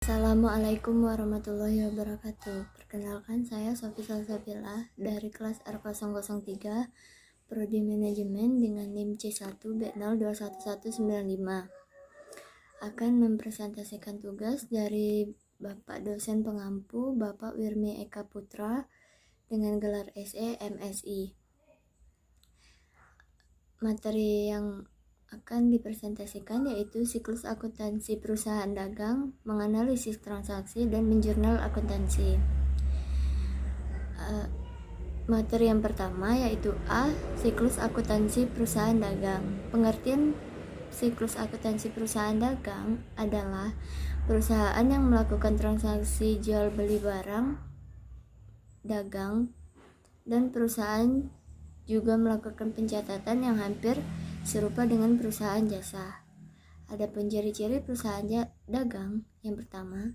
Assalamualaikum warahmatullahi wabarakatuh. Perkenalkan, saya Sofi Salsabila dari kelas R003 Prodi Manajemen dengan NIM C1B021195. Akan mempresentasikan tugas dari Bapak dosen pengampu Bapak Wirmi Eka Putra dengan gelar SE MSI. Materi yang akan dipresentasikan yaitu siklus akuntansi perusahaan dagang, menganalisis transaksi, dan menjurnal akuntansi. Materi yang pertama yaitu A. Siklus akuntansi perusahaan dagang. Pengertian siklus akuntansi perusahaan dagang adalah perusahaan yang melakukan transaksi jual beli barang dagang, dan perusahaan juga melakukan pencatatan yang hampir serupa dengan perusahaan jasa. Adapun ciri-ciri perusahaan dagang, yang pertama,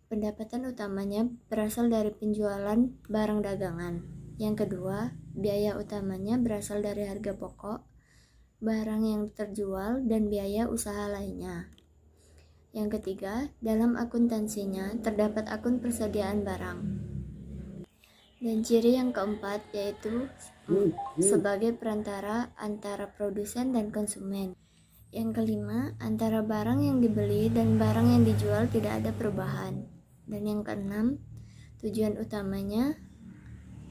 pendapatan utamanya berasal dari penjualan barang dagangan. Yang kedua, biaya utamanya berasal dari harga pokok, barang yang terjual, dan biaya usaha lainnya. Yang ketiga, dalam akuntansinya terdapat akun persediaan barang. Dan ciri yang keempat yaitu sebagai perantara antara produsen dan konsumen. Yang kelima, antara barang yang dibeli dan barang yang dijual tidak ada perubahan. Dan yang keenam, tujuan utamanya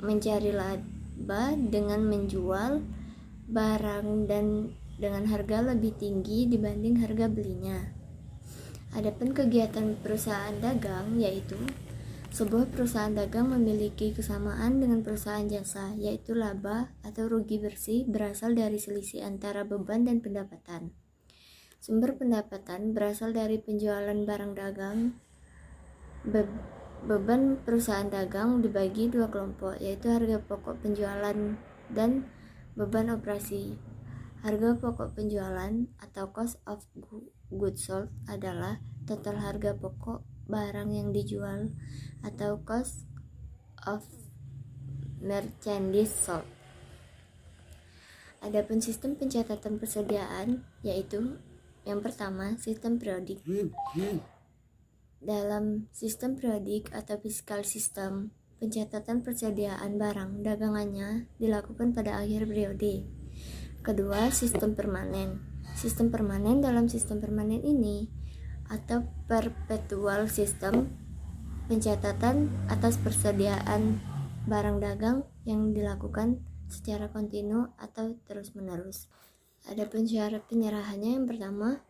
mencari laba dengan menjual barang dan dengan harga lebih tinggi dibanding harga belinya. Adapun kegiatan perusahaan dagang yaitu sebuah perusahaan dagang memiliki kesamaan dengan perusahaan jasa, yaitu laba atau rugi bersih berasal dari selisih antara beban dan pendapatan. Sumber pendapatan berasal dari penjualan barang dagang. Beban perusahaan dagang dibagi dua kelompok, yaitu harga pokok penjualan dan beban operasi. Harga pokok penjualan atau cost of goods sold adalah total harga pokok barang yang dijual atau cost of merchandise sold. Adapun sistem pencatatan persediaan yaitu yang pertama, sistem periodik. Dalam sistem periodik atau fiscal system, pencatatan persediaan barang dagangannya dilakukan pada akhir periode. Kedua, sistem permanen. Sistem permanen dalam sistem permanen ini atau perpetual system, pencatatan atas persediaan barang dagang yang dilakukan secara kontinu atau terus-menerus. Adapun syarat penyerahannya, yang pertama,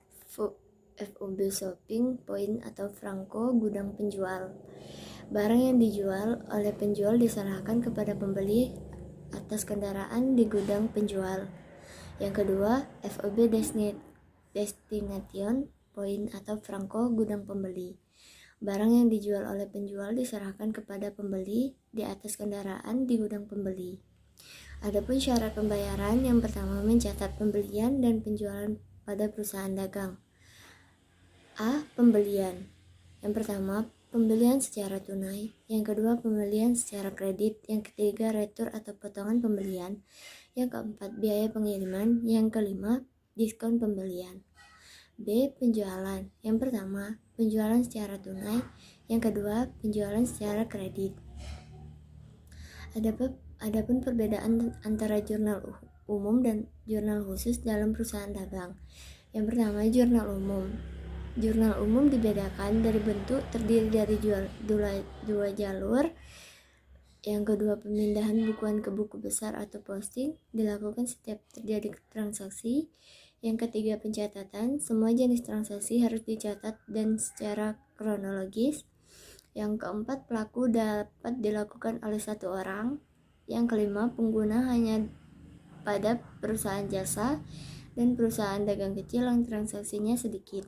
FOB shopping point atau Franko gudang penjual. Barang yang dijual oleh penjual diserahkan kepada pembeli atas kendaraan di gudang penjual. Yang kedua, FOB destination point atau Franko gudang pembeli. Barang yang dijual oleh penjual diserahkan kepada pembeli di atas kendaraan di gudang pembeli. Adapun syarat pembayaran, yang pertama, mencatat pembelian dan penjualan pada perusahaan dagang. A. Pembelian. Yang pertama, pembelian secara tunai. Yang kedua, pembelian secara kredit. Yang ketiga, retur atau potongan pembelian. Yang keempat, biaya pengiriman. Yang kelima, diskon pembelian. B. Penjualan. Yang pertama, penjualan secara tunai. Yang kedua, penjualan secara kredit. Adapun perbedaan antara jurnal umum dan jurnal khusus dalam perusahaan dagang. Yang pertama, jurnal umum. Jurnal umum dibedakan dari bentuk, terdiri dari dua jalur. Yang kedua, pemindahan bukuan ke buku besar atau posting dilakukan setiap terjadi transaksi. Yang ketiga, pencatatan. Semua jenis transaksi harus dicatat dan secara kronologis. Yang keempat, pelaku dapat dilakukan oleh satu orang. Yang kelima, pengguna hanya pada perusahaan jasa dan perusahaan dagang kecil yang transaksinya sedikit.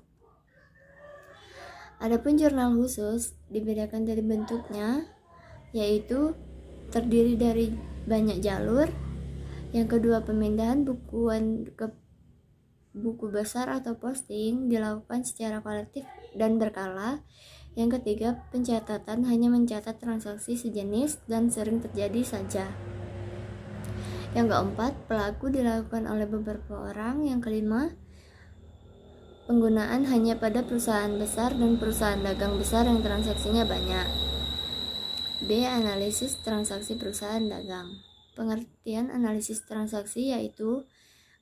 Adapun jurnal khusus dibedakan dari bentuknya, yaitu terdiri dari banyak jalur. Yang kedua, pemindahan bukuan ke buku besar atau posting dilakukan secara kolektif dan berkala. Yang ketiga, pencatatan hanya mencatat transaksi sejenis dan sering terjadi saja. Yang keempat, pelaku dilakukan oleh beberapa orang. Yang kelima, Penggunaan hanya pada perusahaan besar dan perusahaan dagang besar yang transaksinya banyak. B. Analisis transaksi perusahaan dagang. Pengertian analisis transaksi yaitu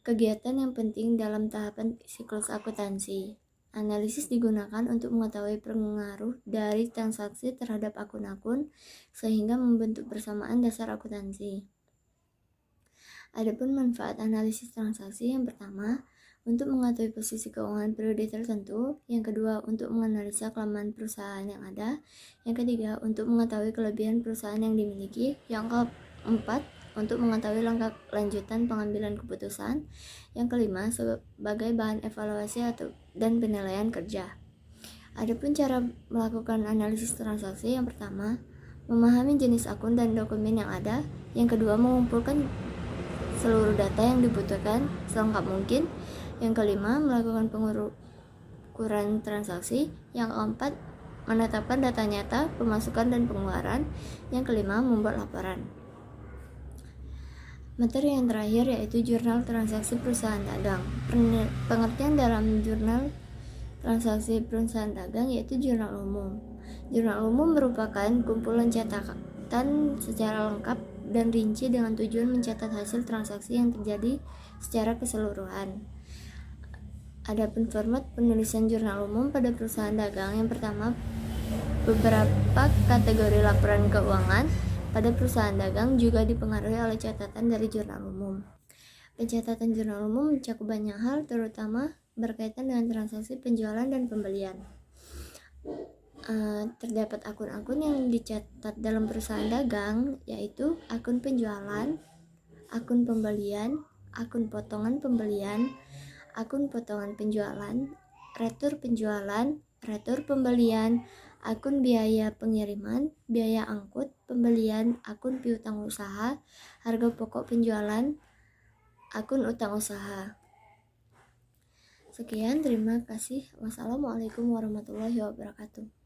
kegiatan yang penting dalam tahapan siklus akuntansi. Analisis digunakan untuk mengetahui pengaruh dari transaksi terhadap akun-akun sehingga membentuk persamaan dasar akuntansi. Adapun manfaat analisis transaksi, yang pertama, untuk mengetahui posisi keuangan periode tertentu, yang kedua, untuk menganalisa kelemahan perusahaan yang ada, yang ketiga, untuk mengetahui kelebihan perusahaan yang dimiliki, yang keempat, untuk mengetahui langkah lanjutan pengambilan keputusan, yang kelima, sebagai bahan evaluasi dan penilaian kerja. Adapun cara melakukan analisis transaksi, yang pertama, memahami jenis akun dan dokumen yang ada, yang kedua, mengumpulkan seluruh data yang dibutuhkan selengkap mungkin, yang kelima, melakukan pengukuran transaksi, yang keempat, menetapkan data nyata, pemasukan dan pengeluaran, yang kelima, membuat laporan. Materi yang terakhir yaitu jurnal transaksi perusahaan dagang. Pengertian dalam jurnal transaksi perusahaan dagang yaitu jurnal umum. Jurnal umum merupakan kumpulan catatan secara lengkap dan rinci dengan tujuan mencatat hasil transaksi yang terjadi secara keseluruhan. Adapun format penulisan jurnal umum pada perusahaan dagang, yang pertama, beberapa kategori laporan keuangan pada perusahaan dagang juga dipengaruhi oleh catatan dari jurnal umum. Pencatatan jurnal umum mencakup banyak hal, terutama berkaitan dengan transaksi penjualan dan pembelian. Terdapat akun-akun yang dicatat dalam perusahaan dagang, yaitu akun penjualan, akun pembelian, akun potongan pembelian, akun potongan penjualan, retur penjualan, retur pembelian, akun biaya pengiriman, biaya angkut, pembelian, akun piutang usaha, harga pokok penjualan, akun utang usaha. Sekian, terima kasih. Wassalamualaikum warahmatullahi wabarakatuh.